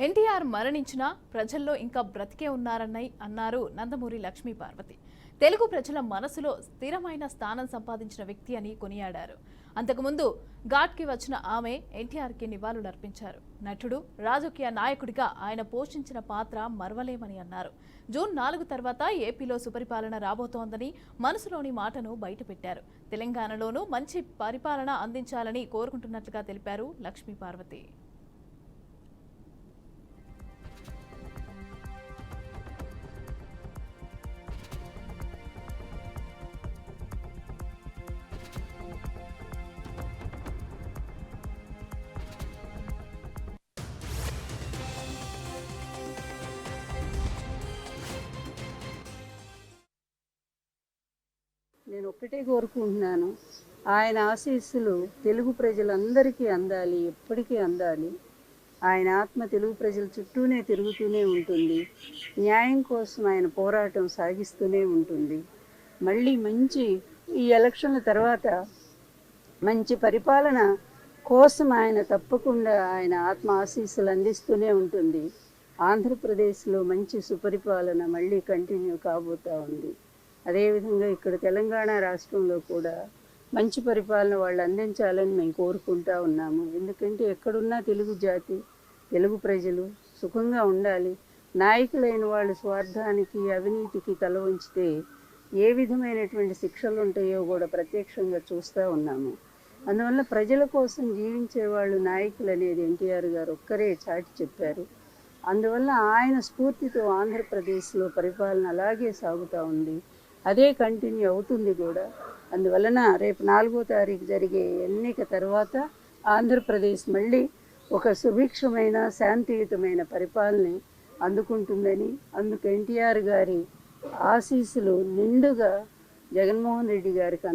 ఎన్టీఆర్ మరణించినా ప్రజల్లో ఇంకా బ్రతికే అన్నారు నందమూరి లక్ష్మీ పార్వతి. తెలుగు ప్రజల మనసులో స్థిరమైన స్థానం సంపాదించిన వ్యక్తి అని కొనియాడారు. అంతకుముందు ఘాట్కి వచ్చిన ఆమె ఎన్టీఆర్కి నివాళులర్పించారు. నటుడు, రాజకీయ నాయకుడిగా ఆయన పోషించిన పాత్ర మరవలేమని అన్నారు. జూన్ 4 తర్వాత ఏపీలో సుపరిపాలన రాబోతోందని మనసులోని మాటను బయటపెట్టారు. తెలంగాణలోనూ మంచి పరిపాలన అందించాలని కోరుకుంటున్నట్లుగా తెలిపారు లక్ష్మీ పార్వతి. నేను ఒక్కటే కోరుకుంటున్నాను, ఆయన ఆశీస్సులు తెలుగు ప్రజలందరికీ అందాలి, ఎప్పటికీ అందాలి. ఆయన ఆత్మ తెలుగు ప్రజల చుట్టూనే తిరుగుతూనే ఉంటుంది. న్యాయం కోసం ఆయన పోరాటం సాగిస్తూనే ఉంటుంది. మళ్ళీ మంచి ఈ ఎలక్షన్ల తర్వాత మంచి పరిపాలన కోసం ఆయన తప్పకుండా ఆయన ఆత్మ ఆశీస్సులు అందిస్తూనే ఉంటుంది. ఆంధ్రప్రదేశ్లో మంచి సుపరిపాలన మళ్ళీ కంటిన్యూ కాబోతూ ఉంది. అదేవిధంగా ఇక్కడ తెలంగాణ రాష్ట్రంలో కూడా మంచి పరిపాలన వాళ్ళు అందించాలని మేము కోరుకుంటూ ఉన్నాము. ఎందుకంటే ఎక్కడున్నా తెలుగు జాతి, తెలుగు ప్రజలు సుఖంగా ఉండాలి. నాయకులైన వాళ్ళు స్వార్థానికి, అవినీతికి తల వంచితే ఏ విధమైనటువంటి శిక్షలు ఉంటాయో కూడా ప్రత్యక్షంగా చూస్తూ ఉన్నాము. అందువల్ల ప్రజల కోసం జీవించే వాళ్ళు నాయకులు అనేది ఎన్టీఆర్ గారు ఒక్కరే చాటి చెప్పారు. అందువల్ల ఆయన స్ఫూర్తితో ఆంధ్రప్రదేశ్లో పరిపాలన అలాగే సాగుతూ ఉంది. అదే కంటిన్యూ అవుతుంది కూడా. అందువలన రేపు 4వ తారీఖు జరిగే ఎన్నిక తర్వాత ఆంధ్రప్రదేశ్ మళ్ళీ ఒక సుభిక్షమైన శాంతియుతమైన పరిపాలన అందుకుంటుందని, అందుకు ఎన్టీఆర్ గారి ఆశీస్సులు నిండుగా జగన్మోహన్ రెడ్డి గారికి